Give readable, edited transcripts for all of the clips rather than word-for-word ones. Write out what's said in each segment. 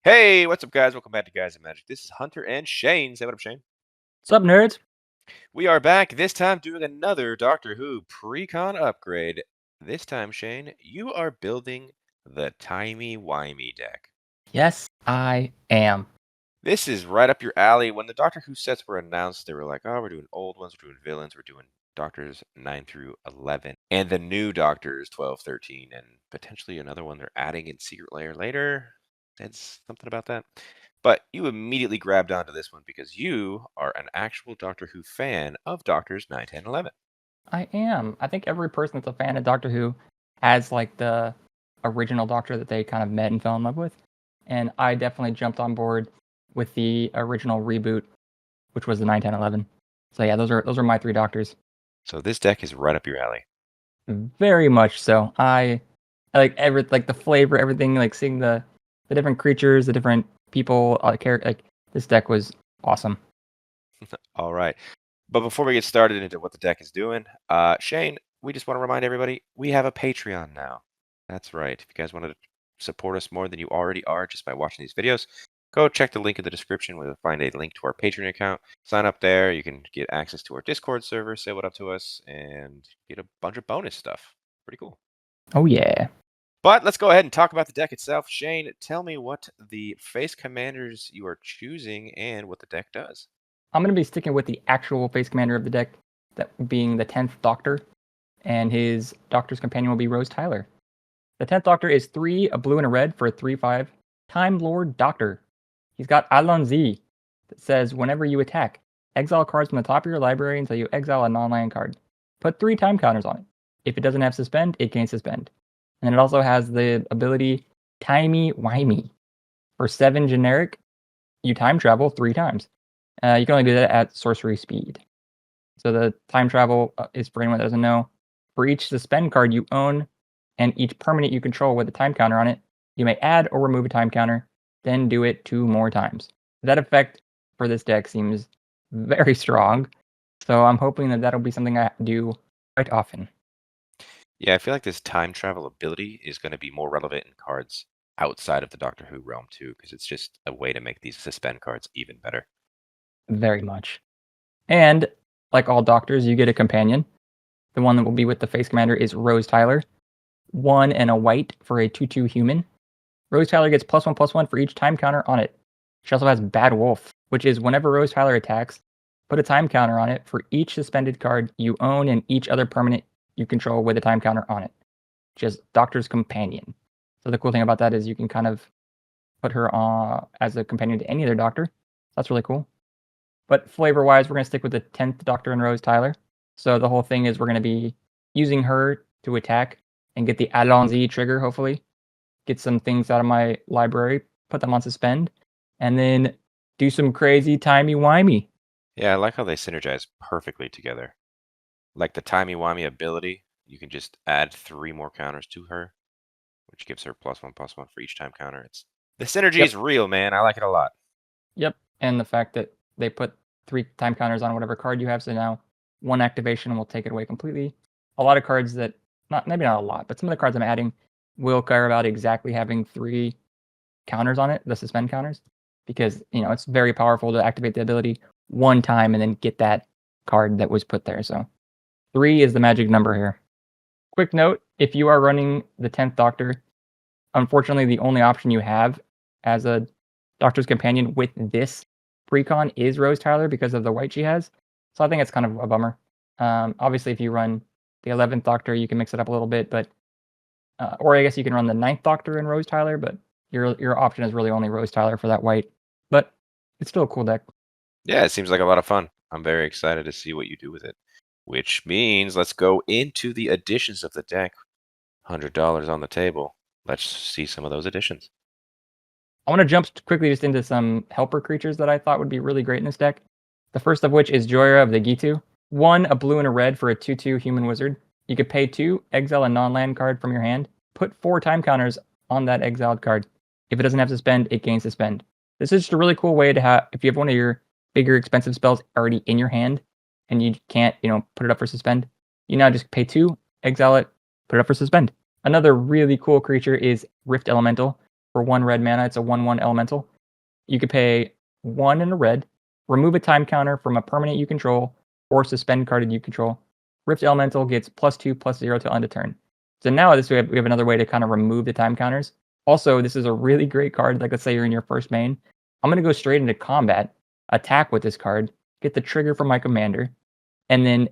Hey, what's up, guys? Welcome back to Guys and Magic. This is Hunter and Shane. Say what up, Shane. What's up, nerds? We are back, this time doing another Doctor Who Precon upgrade. This time, Shane, you are building the Timey-Wimey deck. Yes, I am. This is right up your alley. When the Doctor Who sets were announced, they were like, oh, we're doing old ones, we're doing villains, we're doing Doctors 9 through 11. And the new Doctors 12, 13, and potentially another one they're adding in Secret Lair later. That's something about that. But you immediately grabbed onto this one because you are an actual Doctor Who fan of Doctors 9, 10, 11. I am. I think every person that's a fan of Doctor Who has like the original Doctor that they kind of met and fell in love with. And I definitely jumped on board with the original reboot, which was the 9, 10, 11. So yeah, those are my three Doctors. So this deck is right up your alley. Very much so. I like the flavor, everything, like seeing the different creatures, the different people, character. Like this deck was awesome. All right. But before we get started into what the deck is doing, Shane, we just want to remind everybody we have a Patreon now. That's right. If you guys want to support us more than you already are just by watching these videos, go check the link in the description where you'll find a link to our Patreon account. Sign up there. You can get access to our Discord server, say what up to us, and get a bunch of bonus stuff. Pretty cool. Oh yeah. But let's go ahead and talk about the deck itself. Shane, tell me what the face commanders you are choosing and what the deck does. I'm going to be sticking with the actual face commander of the deck, that being the 10th Doctor, and his Doctor's companion will be Rose Tyler. The 10th Doctor is 3, a blue and a red for a 3/5 Time Lord Doctor. He's got Alonzi that says whenever you attack, exile cards from the top of your library until you exile a non-land card. Put 3 time counters on it. If it doesn't have suspend, it gains suspend. And then it also has the ability Timey-Wimey. For 7 generic, you time travel 3 times. You can only do that at sorcery speed. So the time travel is, for anyone that doesn't know, for each suspend card you own and each permanent you control with a time counter on it, you may add or remove a time counter, then do it 2 more times. That effect for this deck seems very strong, so I'm hoping that that'll be something I do quite often. Yeah, I feel like this time travel ability is going to be more relevant in cards outside of the Doctor Who realm too, because it's just a way to make these suspend cards even better. Very much. And like all doctors, you get a companion. The one that will be with the face commander is Rose Tyler. 1 and a white for a 2/2 human. Rose Tyler gets +1/+1 for each time counter on it. She also has Bad Wolf, which is whenever Rose Tyler attacks, put a time counter on it for each suspended card you own and each other permanent you control with a time counter on it. Just Doctor's Companion. So the cool thing about that is you can kind of put her as a companion to any other Doctor. That's really cool. But flavor-wise, we're going to stick with the 10th Doctor and Rose Tyler. So the whole thing is we're going to be using her to attack and get the Allons-y trigger, hopefully. Get some things out of my library, put them on suspend, and then do some crazy timey-wimey. Yeah, I like how they synergize perfectly together. Like the timey-wimey ability, you can just add 3 more counters to her, which gives her +1/+1 for each time counter. It's the synergy Yep, is real, man. I like it a lot. yep. And the fact that they put 3 time counters on whatever card you have, so now one activation will take it away completely. A lot of cards that, not maybe not a lot, but some of the cards I'm adding will care about exactly having 3 counters on it, the suspend counters, because it's very powerful to activate the ability one time and then get that card that was put there. So 3 is the magic number here. Quick note, if you are running the 10th Doctor, unfortunately the only option you have as a Doctor's Companion with this Precon is Rose Tyler because of the white she has. So I think it's kind of a bummer. Obviously, if you run the 11th Doctor, you can mix it up a little bit, but or I guess you can run the 9th Doctor and Rose Tyler, but your option is really only Rose Tyler for that white. But it's still a cool deck. Yeah, it seems like a lot of fun. I'm very excited to see what you do with it. Which means let's go into the additions of the deck. $100 on the table. Let's see some of those additions. I want to jump quickly just into some helper creatures that I thought would be really great in this deck. The first of which is Joyra of the Gitu. 1, a blue and a red for a 2/2 human wizard. You could pay 2, exile a non-land card from your hand, put 4 time counters on that exiled card. If it doesn't have suspend, it gains suspend. This is just a really cool way to have, if you have one of your bigger expensive spells already in your hand and you can't, put it up for suspend, you now just pay 2, exile it, put it up for suspend. Another really cool creature is Rift Elemental. for 1 red mana. It's a 1/1 elemental. You could pay 1 in a red, remove a time counter from a permanent you control, or suspend carded you control. Rift Elemental gets +2/+0 to end a turn. So now we have another way to kind of remove the time counters. Also, this is a really great card. Like, let's say you're in your first main. I'm going to go straight into combat, attack with this card, get the trigger from my commander, and then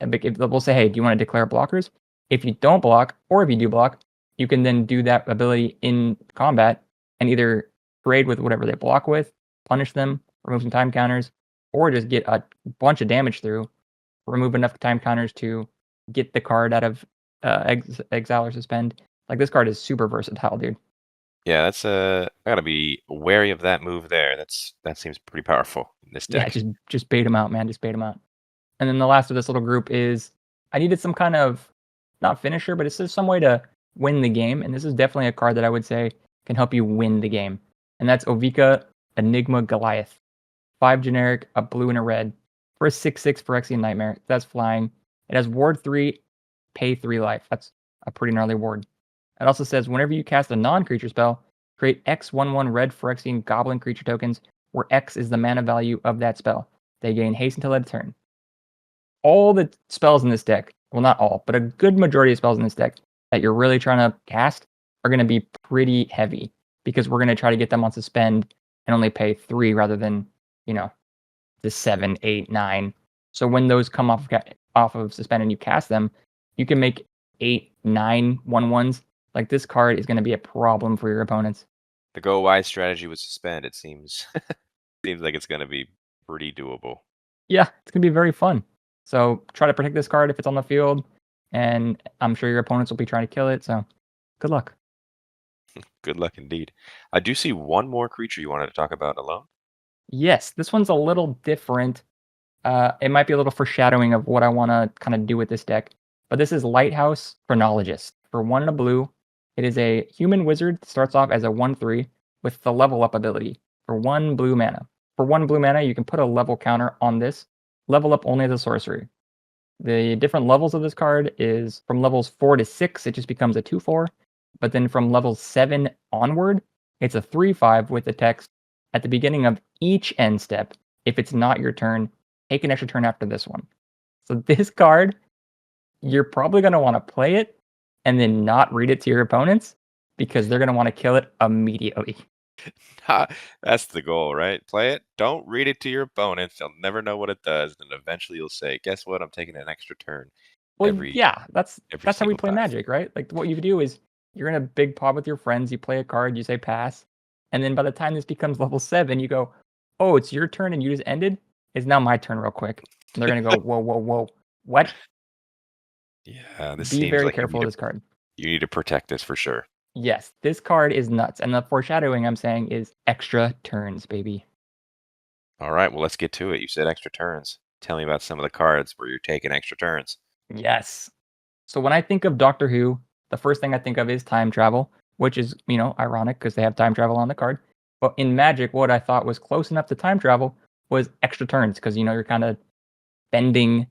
we'll say, hey, do you want to declare blockers? If you don't block, or if you do block, you can then do that ability in combat and either trade with whatever they block with, punish them, remove some time counters, or just get a bunch of damage through, remove enough time counters to get the card out of exile or suspend. Like, this card is super versatile, dude. Yeah, that's I gotta be wary of that move there. That seems pretty powerful in this Yeah, deck. just bait them out, man. Just bait them out. And then the last of this little group is I needed some kind of not finisher, but it's just some way to win the game. And this is definitely a card that I would say can help you win the game. And that's Ovika Enigma Goliath. 5 generic, a blue and a red. For a 6/6 Phyrexian Nightmare. That's flying. It has ward 3, pay 3 life. That's a pretty gnarly ward. It also says whenever you cast a non-creature spell, create X/1/1 red Phyrexian Goblin creature tokens, where X is the mana value of that spell. They gain haste until end of turn. All the spells in this deck, well, not all, but a good majority of spells in this deck that you're really trying to cast are going to be pretty heavy because we're going to try to get them on suspend and only pay 3 rather than, the 7, 8, 9. So when those come off of suspend and you cast them, you can make 8, 9 1/1s. Like, this card is going to be a problem for your opponents. The go wide strategy with suspend, it seems seems like it's gonna be pretty doable. Yeah, it's going to be very fun. So try to protect this card if it's on the field, and I'm sure your opponents will be trying to kill it. So good luck. Good luck indeed. I do see one more creature you wanted to talk about alone. Yes, this one's a little different. It might be a little foreshadowing of what I want to kind of do with this deck. But this is Lighthouse Chronologist. For 1 and a blue, it is a human wizard that starts off as a 1/3 with the level up ability for 1 blue mana. For 1 blue mana, you can put a level counter on this. Level up only as a sorcery. The different levels of this card is from levels 4 to 6, it just becomes a 2/4. But then from level 7 onward, it's a 3/5 with the text at the beginning of each end step. If it's not your turn, take an extra turn after this one. So this card, you're probably going to want to play it and then not read it to your opponents because they're going to want to kill it immediately. That's the goal, right? Play it. Don't read it to your opponents. They'll never know what it does. And eventually you'll say, guess what? I'm taking an extra turn Well, every yeah, that's every that's how we single play time. Magic, right? Like, what you do is you're in a big pod with your friends, you play a card, you say pass, and then by the time this becomes level 7, you go, "Oh, it's your turn and you just ended? It's now my turn real quick." And they're gonna go, "Whoa, whoa, whoa. What?" Yeah, this Be seems very like careful of this card. you need to protect this for sure. Yes, this card is nuts, and the foreshadowing I'm saying is extra turns, baby. All right, well let's get to it. You said extra turns. Tell me about some of the cards where you're taking extra turns. Yes. So when I think of Doctor Who, the first thing I think of is time travel, which is, ironic because they have time travel on the card. But in Magic, what I thought was close enough to time travel was extra turns because you're kind of bending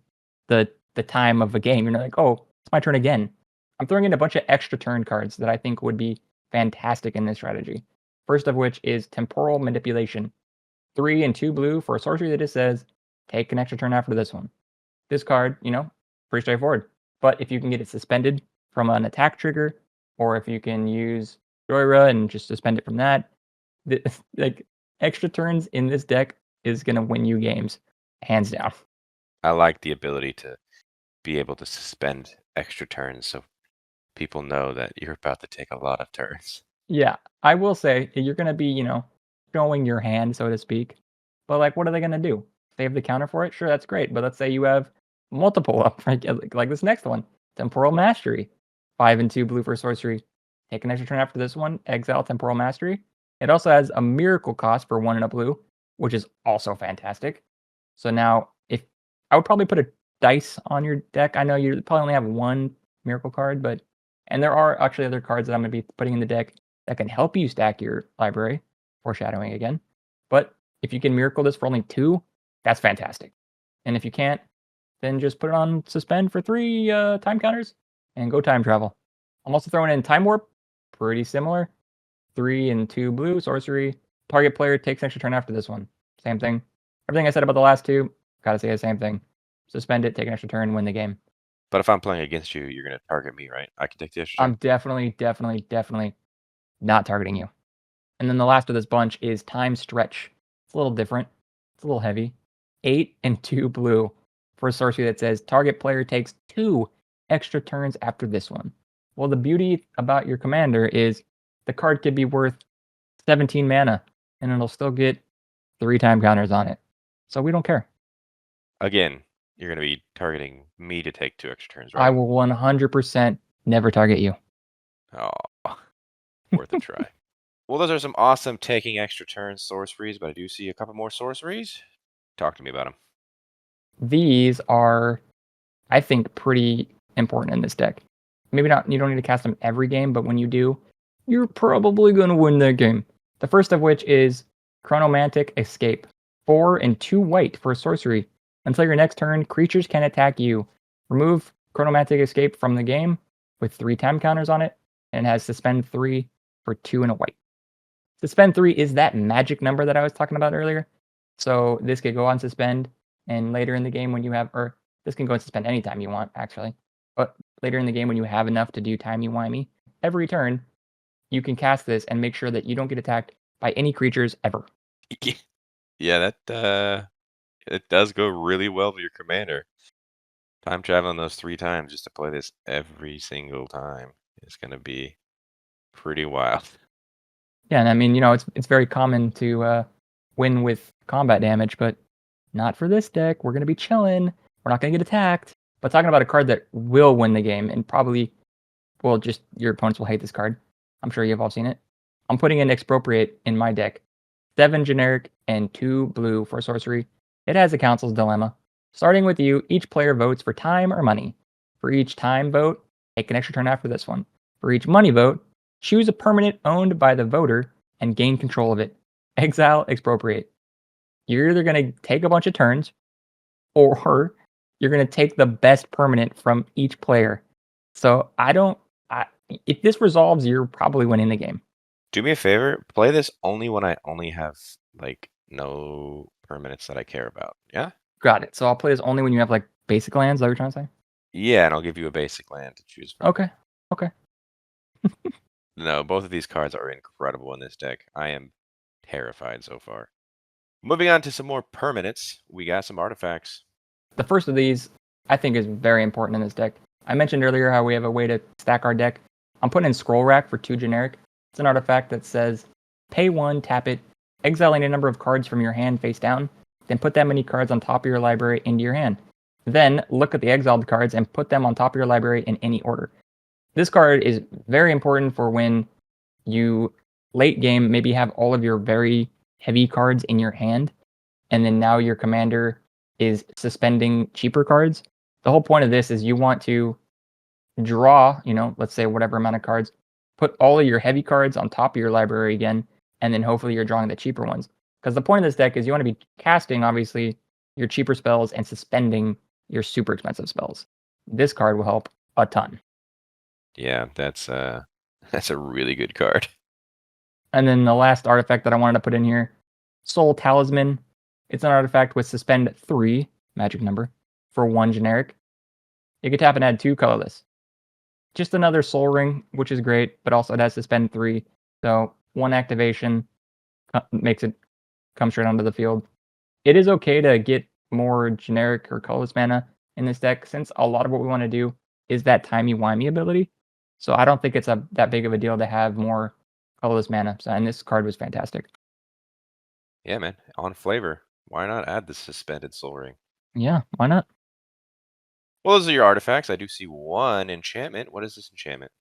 the time of a game. You're not like, oh, it's my turn again. I'm throwing in a bunch of extra turn cards that I think would be fantastic in this strategy. First of which is Temporal Manipulation. 3 and 2 blue for a sorcery that just says, take an extra turn after this one. This card, pretty straightforward. But if you can get it suspended from an attack trigger, or if you can use Joyra and just suspend it from that, like, extra turns in this deck is gonna win you games, hands down. I like the ability to be able to suspend extra turns so people know that you're about to take a lot of turns. Yeah, I will say you're gonna be, showing your hand, so to speak. But, like, what are they gonna do? They have the counter for it? Sure, that's great. But let's say you have multiple up, like this next one, Temporal Mastery. 5 and 2 blue for sorcery. Take an extra turn after this one, exile Temporal Mastery. It also has a miracle cost for 1 and a blue, which is also fantastic. So now, if I would probably put a dice on your deck. I know you probably only have one miracle card, and there are actually other cards that I'm gonna be putting in the deck that can help you stack your library, foreshadowing again. But if you can miracle this for only 2, that's fantastic. And if you can't, then just put it on suspend for 3 time counters and go time travel. I'm also throwing in time warp, pretty similar. 3 and 2 blue sorcery. Target player takes an extra turn after this one. Same thing. Everything I said about the last two, gotta say the same thing. Suspend it, take an extra turn, win the game. But if I'm playing against you, you're gonna target me, right? I can take the extra I'm turn. definitely not targeting you. And then the last of this bunch is Time Stretch. It's a little different. It's a little heavy. 8 and 2 blue for a sorcery that says target player takes 2 extra turns after this one. Well, the beauty about your commander is the card could be worth 17 mana and it'll still get 3 time counters on it. So we don't care. Again, you're gonna be targeting me to take 2 extra turns, I right? will 100% never target you. Oh, worth a try. Well, those are some awesome taking extra turns sorceries, but I do see a couple more sorceries. Talk to me about them. These are, I think, pretty important in this deck. Maybe not, you don't need to cast them every game, but when you do, you're probably going to win that game. The first of which is Chronomantic Escape. 4 and 2 white for a sorcery. Until your next turn, creatures can attack you. Remove Chronomantic Escape from the game with 3 time counters on it, and it has Suspend 3 for 2 and a white. Suspend 3 is that magic number that I was talking about earlier. So this could go on Suspend, and later in the game when you have, or this can go on Suspend anytime you want, actually. But later in the game when you have enough to do Timey-Wimey, every turn, you can cast this and make sure that you don't get attacked by any creatures ever. Yeah, that it does go really well with your commander. Time traveling those 3 times just to play this every single time is gonna be pretty wild. Yeah, and I mean, it's very common to win with combat damage, but not for this deck. We're gonna be chilling. We're not gonna get attacked. But talking about a card that will win the game and probably, well, just your opponents will hate this card. I'm sure you've all seen it. I'm putting in Expropriate in my deck. 7 generic and 2 blue for sorcery. It has a Council's Dilemma. Starting with you, each player votes for time or money. For each time vote, take an extra turn after this one. For each money vote, choose a permanent owned by the voter and gain control of it. Exile, Expropriate. You're either going to take a bunch of turns or you're going to take the best permanent from each player. So if this resolves, you're probably winning the game. Do me a favor, play this only when I only have, like, no permanents that I care about, yeah? Got it. So I'll play this only when you have like basic lands. Is that what you're trying to say? Yeah, and I'll give you a basic land to choose from. Okay. Okay. No, both of these cards are incredible in this deck. I am terrified so far. Moving on to some more permanents, we got some artifacts. The first of these, I think, is very important in this deck. I mentioned earlier how we have a way to stack our deck. I'm putting in Scroll Rack for 2 generic. It's an artifact that says pay 1, tap it, exile any number of cards from your hand face down, then put that many cards on top of your library into your hand. Then look at the exiled cards and put them on top of your library in any order. This card is very important for when you late game maybe have all of your very heavy cards in your hand, and then now your commander is suspending cheaper cards. The whole point of this is you want to draw, let's say whatever amount of cards, put all of your heavy cards on top of your library again, and then hopefully you're drawing the cheaper ones. Because the point of this deck is you want to be casting, obviously, your cheaper spells and suspending your super expensive spells. This card will help a ton. Yeah, that's that's a really good card. And then the last artifact that I wanted to put in here, Soul Talisman. It's an artifact with suspend 3, magic number, for 1 generic. You can tap and add 2 colorless. Just another Soul Ring, which is great, but also it has suspend 3. So 1 activation makes it come straight onto the field. It is okay to get more generic or colorless mana in this deck, since a lot of what we want to do is that Timey-Wimey ability. So I don't think it's that big of a deal to have more colorless mana. So, and this card was fantastic. Yeah, man, on flavor. Why not add the suspended soul ring? Yeah, why not? Well, those are your artifacts. I do see 1 enchantment. What is this enchantment?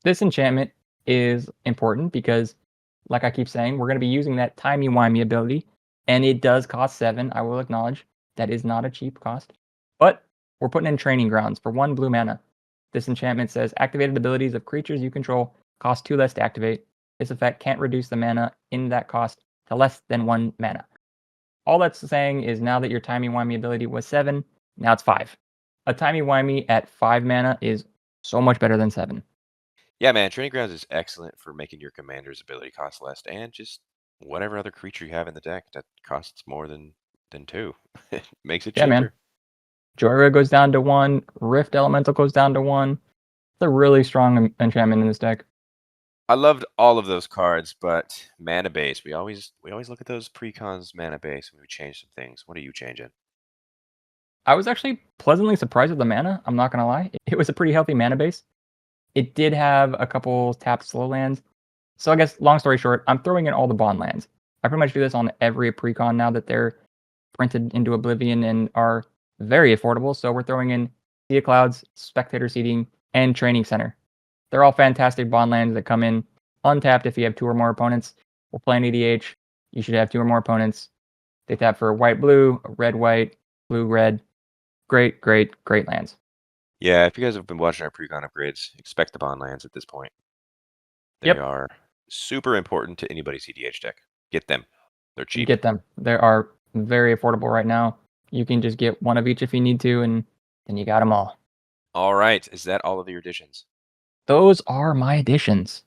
This enchantment is important because, like I keep saying, we're going to be using that Timey-Wimey ability, and it does cost 7. I will acknowledge that is not a cheap cost, but we're putting in Training Grounds for 1 blue mana. This enchantment says activated abilities of creatures you control cost 2 less to activate. This effect can't reduce the mana in that cost to less than 1 mana. All that's saying is now that your Timey-Wimey ability was 7, now it's 5. A Timey-Wimey at 5 mana is so much better than 7. Yeah, man, Training Grounds is excellent for making your commander's ability cost less, and just whatever other creature you have in the deck that costs more than two. It makes it Yeah, man. cheaper. Joyride goes down to 1. Rift Elemental goes down to 1. It's a really strong enchantment in this deck. I loved all of those cards, but mana base. We always look at those precons mana base when we change some things. What are you changing? I was actually pleasantly surprised with the mana. I'm not gonna lie. It was a pretty healthy mana base. It did have a couple tapped slow lands. So I guess long story short, I'm throwing in all the bond lands. I pretty much do this on every precon now that they're printed into Oblivion and are very affordable. So we're throwing in Sea of Clouds, Spectator Seating, and Training Center. They're all fantastic bond lands that come in untapped if you have 2 or more opponents. We're playing EDH. You should have 2 or more opponents. They tap for white blue, red white, blue red. Great, great, great lands. Yeah, if you guys have been watching our precon upgrades, expect the bond lands at this point. They Yep, are super important to anybody's EDH deck. Get them. They're cheap. get them. They are very affordable right now. You can just get one of each if you need to, and then you got them all. All right, is that all of your additions? Those are my additions.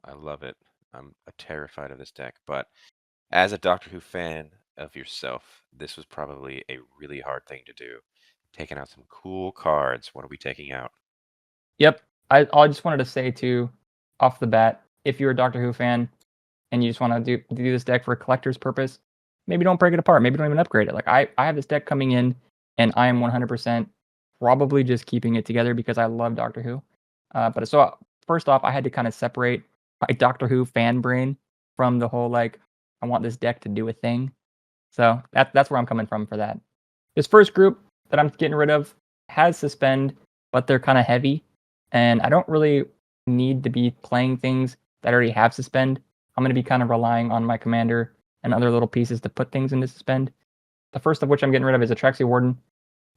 I love it. I'm terrified of this deck, but as a Doctor Who fan of yourself, this was probably a really hard thing to do. Taking out some cool cards. What are we taking out? Yep. I just wanted to say too, off the bat, if you're a Doctor Who fan and you just want to do this deck for a collector's purpose, maybe don't break it apart. Maybe don't even upgrade it. Like I have this deck coming in, and I am 100% probably just keeping it together because I love Doctor Who. But so first off, I had to kind of separate my Doctor Who fan brain from the whole like I want this deck to do a thing. So that's where I'm coming from for that. This first group that I'm getting rid of has suspend, but they're kind of heavy, and I don't really need to be playing things that already have suspend. I'm going to be kind of relying on my commander and other little pieces to put things into suspend. The first of which I'm getting rid of is Atraxia Warden,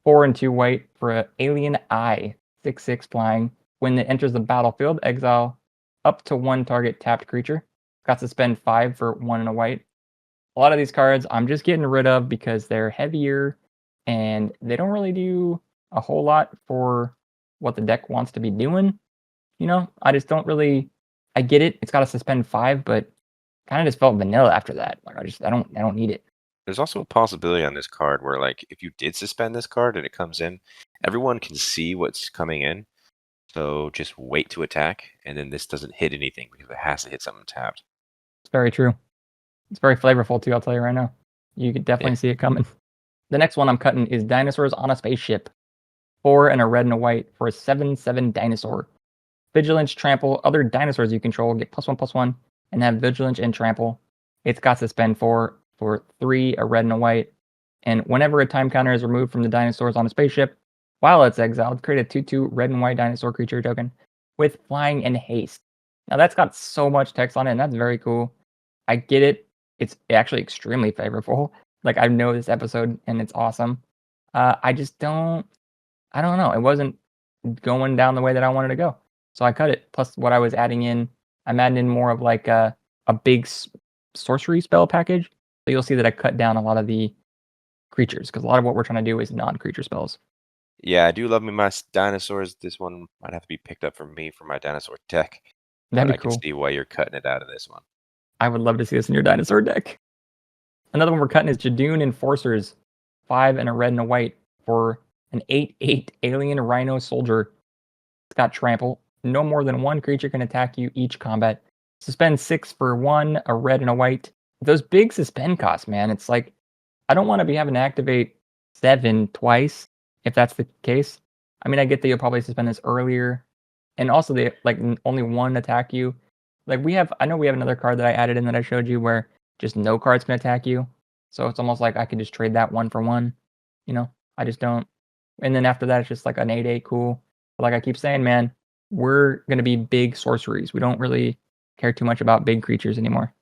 4 and 2 white for an Alien Eye, 6/6 flying. When it enters the battlefield, exile up to 1 target tapped creature. Got suspend 5 for 1 and a white. A lot of these cards I'm just getting rid of because they're heavier and they don't really do a whole lot for what the deck wants to be doing. You know, I just don't really. I get it. It's got to suspend 5, but kind of just felt vanilla after that. Like I don't need it. There's also a possibility on this card where, like, if you did suspend this card and it comes in, everyone can see what's coming in. So just wait to attack, and then this doesn't hit anything because it has to hit something tapped. It's very true. It's very flavorful too. I'll tell you right now. You could Yeah. definitely see it coming. The next one I'm cutting is Dinosaurs on a Spaceship. 4 and a red and a white for a 7/7 dinosaur. Vigilance, trample. Other dinosaurs you control get +1/+1 and have vigilance and trample. It's got suspend 4 for 3, a red and a white. And whenever a time counter is removed from the dinosaurs on a spaceship, while it's exiled, create a 2/2 red and white dinosaur creature token with flying and haste. Now that's got so much text on it, and that's very cool. I get it. It's actually extremely favorable. Like I know this episode, and it's awesome. I just don't. I don't know. It wasn't going down the way that I wanted to go. So I cut it. Plus, what I was adding in, I'm adding in more of like a big sorcery spell package. So you'll see that I cut down a lot of the creatures because a lot of what we're trying to do is non-creature spells. Yeah, I do love me my dinosaurs. This one might have to be picked up for me for my dinosaur deck, That'd but be I can cool. see why you're cutting it out of this one. I would love to see this in your dinosaur deck. Another one we're cutting is Jadoon Enforcers, 5 and a red and a white for an 8/8 alien rhino soldier. It's got trample. No more than 1 creature can attack you each combat. Suspend 6 for 1, a red and a white. Those big suspend costs, man. It's like I don't want to be having to activate 7 twice if that's the case. I mean, I get that you'll probably suspend this earlier, and also they like only 1 attack you. Like I know we have another card that I added in that I showed you where just no cards can attack you. So it's almost like I could just trade that 1 for 1. You know, I just don't. And then after that, it's just like an 8/8 cool. But like I keep saying, man, we're gonna be big sorceries. We don't really care too much about big creatures anymore.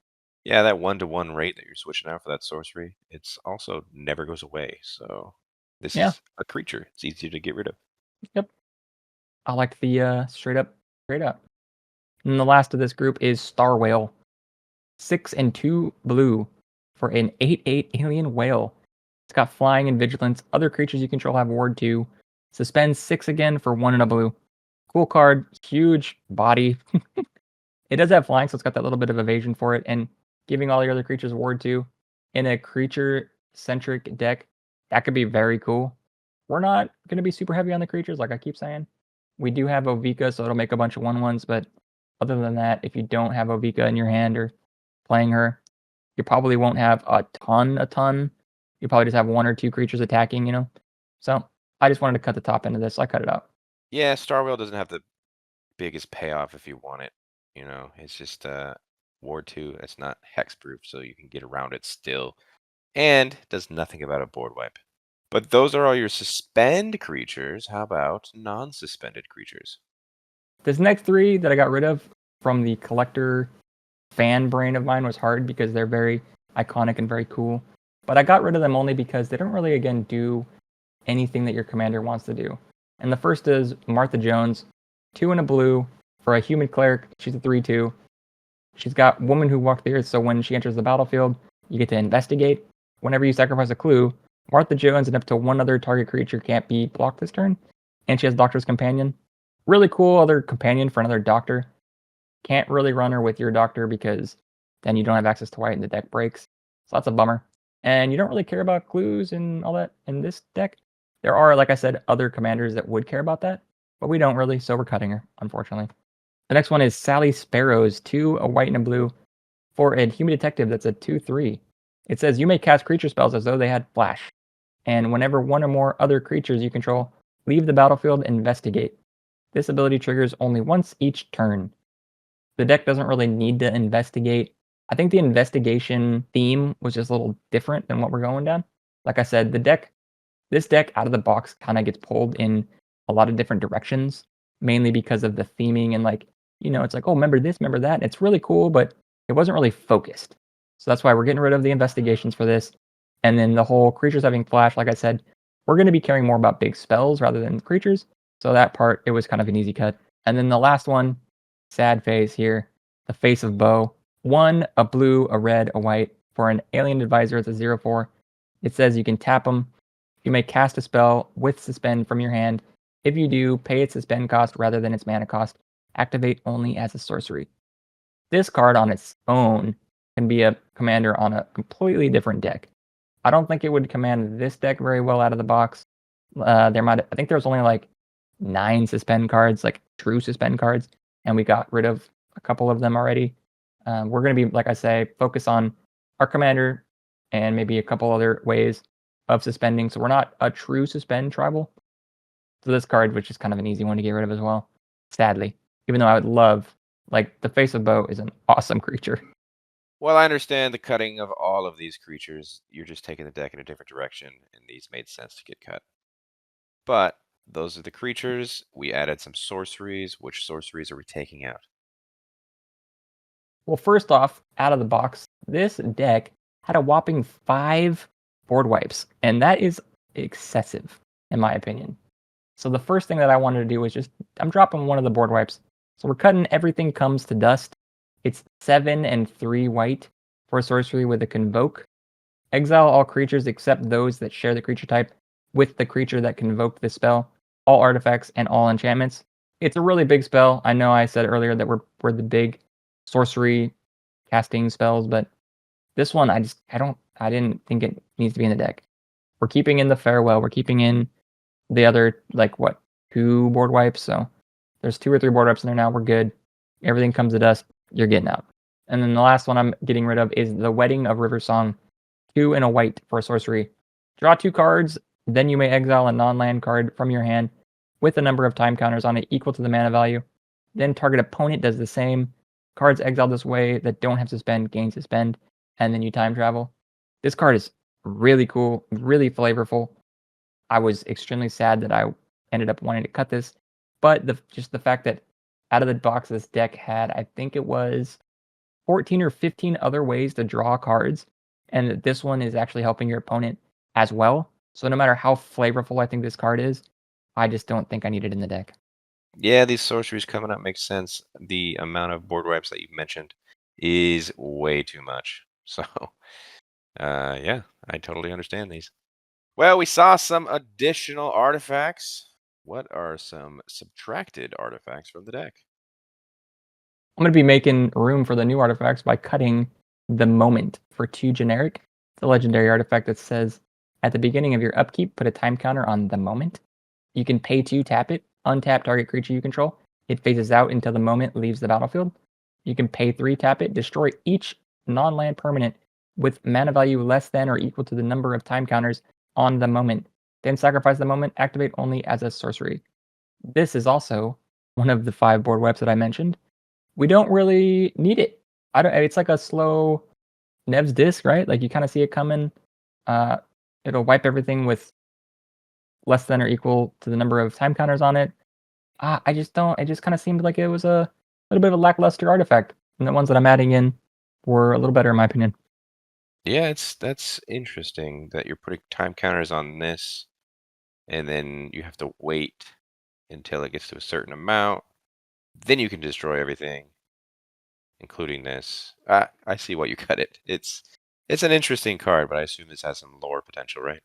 Yeah, that 1-to-1 rate that you're switching out for that sorcery, it's also never goes away. So this Yeah. is a creature. It's easier to get rid of. Yep. I like the straight up. And the last of this group is Star Whale. 6 and 2 blue for an 8/8 alien whale. It's got flying and vigilance. Other creatures you control have ward 2. Suspend 6 again for 1 and a blue. Cool card, huge body. It does have flying, so it's got that little bit of evasion for it, and giving all your other creatures ward too. In a creature-centric deck, that could be very cool. We're not going to be super heavy on the creatures, like I keep saying. We do have Ovika, so it'll make a bunch of 1/1s, but other than that, if you don't have Ovika in your hand or playing her, you probably won't have a ton. You probably just have 1 or 2 creatures attacking, you know? So, I just wanted to cut the top end of this, so I cut it out. Yeah, Star Wheel doesn't have the biggest payoff if you want it. You know, it's just Ward 2. It's not hexproof, so you can get around it still. And does nothing about a board wipe. But those are all your suspend creatures. How about non-suspended creatures? This next 3 that I got rid of from the collector fan brain of mine was hard because they're very iconic and very cool. But I got rid of them only because they don't really, again, do anything that your commander wants to do. And the first is Martha Jones, 2 and a blue for a human cleric. She's a 3/2. She's got Woman Who Walked the Earth, so when she enters the battlefield, you get to investigate. Whenever you sacrifice a clue, Martha Jones and up to 1 other target creature can't be blocked this turn. And she has Doctor's Companion. Really cool other companion for another Doctor. Can't really run her with your Doctor because then you don't have access to white and the deck breaks. So that's a bummer. And you don't really care about clues and all that in this deck. There are, like I said, other commanders that would care about that, but we don't really, so we're cutting her, unfortunately. The next one is Sally Sparrows, 2, a white and a blue, for a human detective that's a 2/3. It says you may cast creature spells as though they had flash, and whenever 1 or more other creatures you control leave the battlefield, investigate. This ability triggers only once each turn. The deck doesn't really need to investigate. I think the investigation theme was just a little different than what we're going down. Like I said, this deck out of the box kind of gets pulled in a lot of different directions, mainly because of the theming and like, it's like, oh, remember this, remember that. It's really cool, but it wasn't really focused. So that's why we're getting rid of the investigations for this. And then the whole creatures having flash, like I said, we're going to be caring more about big spells rather than creatures. So that part, it was kind of an easy cut. And then the last one, sad face here, the face of Bo. 1, a blue, a red, a white. For an alien advisor, it's a 0/4. It says you can tap them. You may cast a spell with suspend from your hand. If you do, pay its suspend cost rather than its mana cost. Activate only as a sorcery. This card on its own can be a commander on a completely different deck. I don't think it would command this deck very well out of the box. I think there's only like 9 suspend cards, like true suspend cards, and we got rid of a couple of them already. We're going to be, like I say, focus on our commander and maybe a couple other ways of suspending. So we're not a true suspend tribal. So this card, which is kind of an easy one to get rid of as well, sadly. Even though I would love, like, the Face of Bo is an awesome creature. Well, I understand the cutting of all of these creatures. You're just taking the deck in a different direction, and these made sense to get cut. But those are the creatures. We added some sorceries. Which sorceries are we taking out? Well, first off, out of the box, this deck had a whopping 5 board wipes, and that is excessive, in my opinion. So the first thing that I wanted to do was I'm dropping 1 of the board wipes. So we're cutting Everything Comes to Dust. It's 7 and 3 white for a sorcery with a Convoke. Exile all creatures except those that share the creature type with the creature that convoked the spell, all artifacts, and all enchantments. It's a really big spell. I know I said earlier that we're the big sorcery casting spells, but this one I didn't think it needs to be in the deck. We're keeping in the Farewell, we're keeping in the other, like, what, 2 board wipes, so there's 2 or 3 board wipes in there now, we're good. Everything Comes to Dust, you're getting out. And then the last one I'm getting rid of is the Wedding of River Song, 2 and a white for a sorcery. Draw 2 cards, then you may exile a non-land card from your hand with a number of time counters on it equal to the mana value. Then target opponent does the same. Cards exiled this way that don't have suspend gain suspend, and then you time travel. This card is really cool, really flavorful. I was extremely sad that I ended up wanting to cut this, but just the fact that out of the box this deck had, I think it was 14 or 15 other ways to draw cards, and that this one is actually helping your opponent as well. So no matter how flavorful I think this card is, I just don't think I need it in the deck. Yeah, these sorceries coming up makes sense. The amount of board wipes that you mentioned is way too much. So, yeah, I totally understand these. Well, we saw some additional artifacts. what are some subtracted artifacts from the deck? I'm going to be making room for the new artifacts by cutting the moment for 2 generic. It's a legendary artifact that says at the beginning of your upkeep, put a time counter on the moment. You can pay 2, tap it, untap target creature you control. It phases out until the moment leaves the battlefield. You can pay 3, tap it, destroy each non land permanent with mana value less than or equal to the number of time counters on the moment. Then sacrifice the moment, activate only as a sorcery. This is also one of the 5 board webs that I mentioned. We don't really need it. I don't. It's like a slow Nev's disc, right? Like you kind of see it coming. Uh, it'll wipe everything with less than or equal to the number of time counters on it. I just don't. It just kind of seemed like it was a little bit of a lackluster artifact, and the ones that I'm adding in were a little better in my opinion. Yeah, that's interesting that you're putting time counters on this, and then you have to wait until it gets to a certain amount. Then you can destroy everything, including this. I see why you cut it. It's an interesting card, but I assume this has some lore potential, right?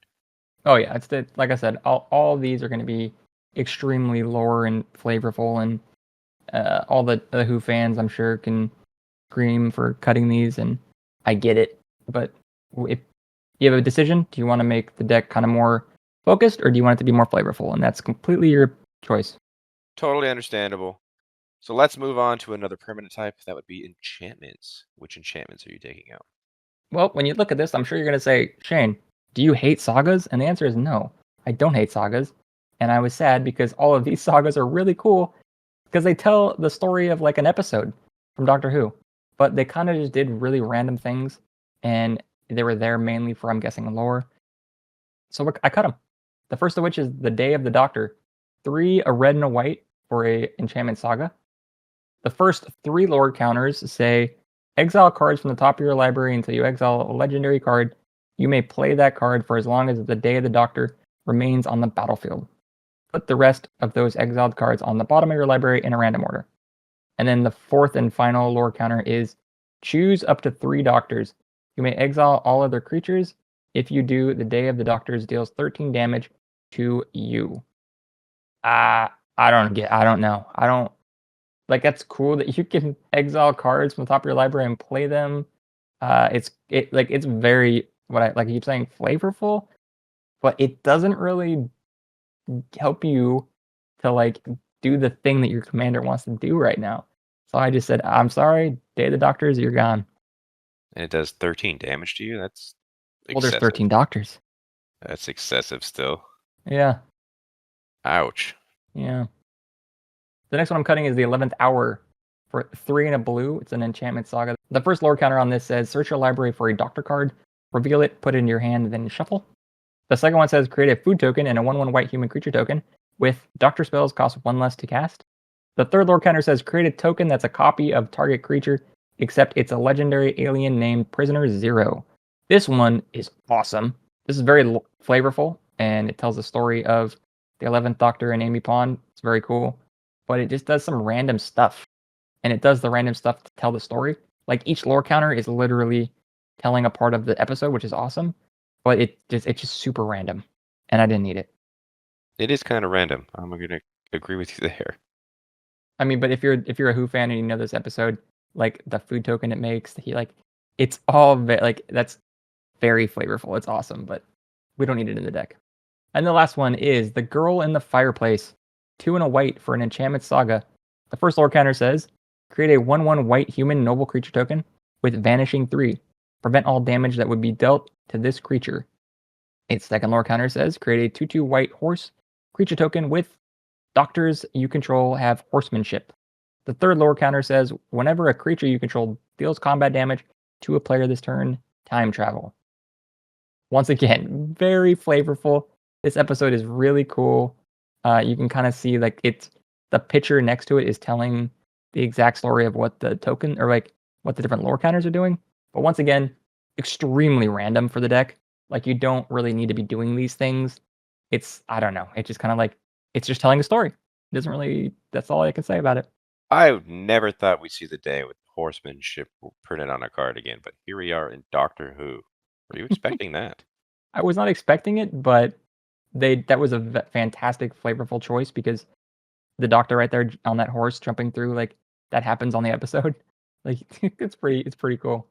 Oh yeah, it's the like I said, all of these are going to be extremely lore and flavorful, and all the Who fans I'm sure can scream for cutting these, and I get it. But if you have a decision, do you want to make the deck kind of more focused, or do you want it to be more flavorful? And that's completely your choice. Totally understandable. So let's move on to another permanent type. That would be enchantments. Which enchantments are you taking out? Well, when you look at this, I'm sure you're going to say, Shane, do you hate sagas? And the answer is no. I don't hate sagas. And I was sad because all of these sagas are really cool because they tell the story of like an episode from Doctor Who. But they kind of just did really random things. And they were there mainly for, I'm guessing, lore. So I cut them. The first of which is The Day of the Doctor. 3, a red and a white for a enchantment saga. The first 3 lore counters say exile cards from the top of your library until you exile a legendary card. You may play that card for as long as the Day of the Doctor remains on the battlefield. Put the rest of those exiled cards on the bottom of your library in a random order. And then the fourth and final lore counter is choose up to 3 doctors. You may exile all other creatures. If you do, the Day of the Doctors deals 13 damage to you. I don't know. I don't like that's cool that you can exile cards from the top of your library and play them. It's very what I like I keep saying flavorful, but it doesn't really help you to like do the thing that your commander wants to do right now. So I just said, I'm sorry, Day of the Doctors, you're gone. And it does 13 damage to you? That's Well, there's excessive. 13 doctors. That's excessive still. Yeah, Ouch. yeah. The next one I'm cutting is the 11th Hour for 3 and a blue. It's an enchantment saga. The first lore counter on this says search your library for a doctor card, reveal it, put it in your hand, then shuffle. The second one says create a food token and a 1/1 white human creature token with doctor spells cost 1 less to cast. The third lore counter says create a token that's a copy of target creature, except it's a legendary alien named Prisoner Zero. This one is awesome. This is very flavorful, and it tells the story of the 11th Doctor and Amy Pond. It's very cool, but it just does some random stuff, and it does the random stuff to tell the story. Like each lore counter is literally telling a part of the episode, which is awesome, but it's just super random, and I didn't need it. It is kind of random. I'm gonna agree with you there. I mean, but if you're a Who fan and you know this episode, like the food token it makes, it's all like that's very flavorful. It's awesome, but we don't need it in the deck. And the last one is the Girl in the Fireplace, 2 and a white for an enchantment saga. The first lore counter says create a 1/1 white human noble creature token with vanishing 3. Prevent all damage that would be dealt to this creature. Its second lore counter says create a 2/2 white horse creature token with doctors you control have horsemanship. The third lore counter says whenever a creature you control deals combat damage to a player this turn, time travel. Once again, very flavorful. This episode is really cool. You can kind of see like it's the picture next to it is telling the exact story of what the token or like what the different lore counters are doing. But once again, extremely random for the deck. Like you don't really need to be doing these things. It's I don't know. It's just kind of like it's just telling a story. It doesn't really. That's all I can say about it. I never thought we'd see the day with horsemanship printed on a card again, but here we are in Doctor Who. Were you expecting that? I was not expecting it, but that was a fantastic, flavorful choice because the doctor right there on that horse jumping through, like, that happens on the episode. Like, it's pretty cool.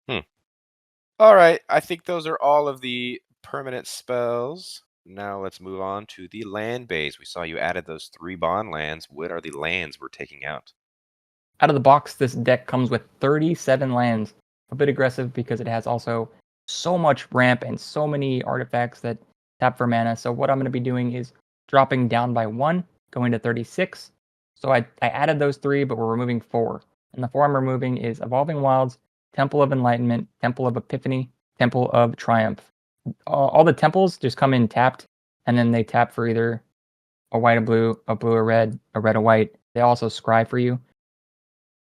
Hmm. All right, I think those are all of the permanent spells. Now let's move on to the land base. We saw you added those 3 bond lands. What are the lands we're taking out? Out of the box, this deck comes with 37 lands. A bit aggressive because it has also so much ramp and so many artifacts that tap for mana. So what I'm going to be doing is dropping down by 1, going to 36. So I added those 3, but we're removing 4. And the 4 I'm removing is Evolving Wilds, Temple of Enlightenment, Temple of Epiphany, Temple of Triumph. All the temples just come in tapped, and then they tap for either a white, a blue, a red, a white. They also scry for you.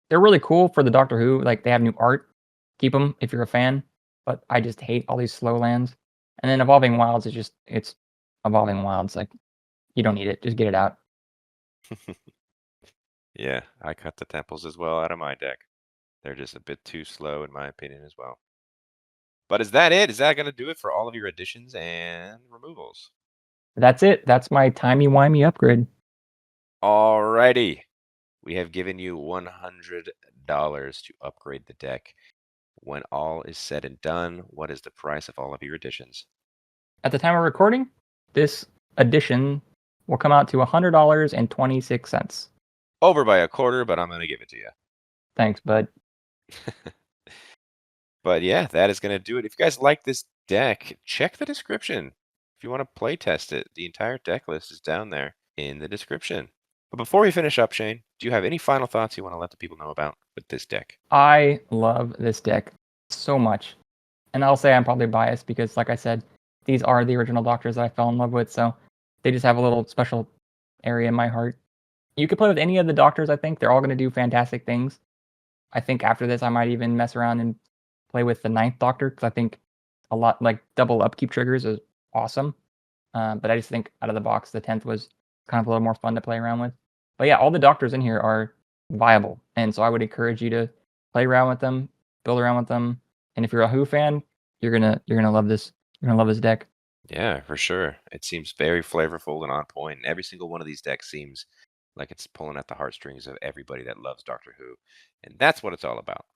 They're really cool for the Doctor Who, like, they have new art. Keep them if you're a fan, but I just hate all these slow lands. And then Evolving Wilds is just it's Evolving Wilds, like, you don't need it, just get it out. Yeah, I cut the temples as well out of my deck. They're just a bit too slow in my opinion as well. But is that it? Is that going to do it for all of your additions and removals? That's it, that's my timey-wimey upgrade. Alrighty. We have given you $100 to upgrade the deck. When all is said and done, what is the price of all of your additions? At the time of recording, this addition will come out to $100.26. Over by a quarter, but I'm going to give it to you. Thanks, bud. But yeah, that is going to do it. If you guys like this deck, check the description. If you want to play test it, the entire deck list is down there in the description. But before we finish up, Shane, do you have any final thoughts you want to let the people know about with this deck? I love this deck so much. And I'll say I'm probably biased because, like I said, these are the original Doctors that I fell in love with, so they just have a little special area in my heart. You could play with any of the Doctors, I think. They're all going to do fantastic things. I think after this, I might even mess around and play with the ninth Doctor because I think a lot, like, double upkeep triggers is awesome. But I just think out of the box, the 10th was kind of a little more fun to play around with. But yeah, all the Doctors in here are viable. And so I would encourage you to play around with them, build around with them. And if you're a Who fan, you're gonna love this. You're gonna love this deck. Yeah, for sure. It seems very flavorful and on point. And every single one of these decks seems like it's pulling at the heartstrings of everybody that loves Doctor Who. And that's what it's all about.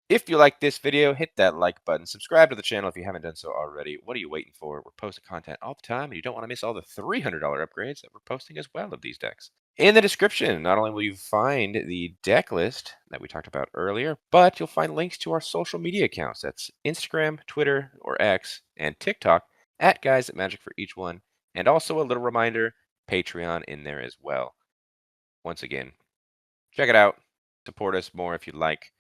If you like this video, hit that like button. Subscribe to the channel if you haven't done so already. What are you waiting for? We're posting content all the time, and you don't want to miss all the $300 upgrades that we're posting as well of these decks. In the description, not only will you find the deck list that we talked about earlier, but you'll find links to our social media accounts. That's Instagram, Twitter, or X, and TikTok at Guys at Magic for each one. And also a little reminder, Patreon in there as well. Once again, check it out. Support us more if you'd like.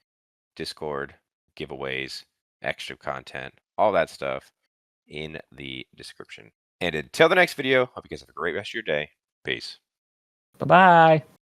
Discord, giveaways, extra content, all that stuff in the description. And until the next video, hope you guys have a great rest of your day. Peace. Bye bye.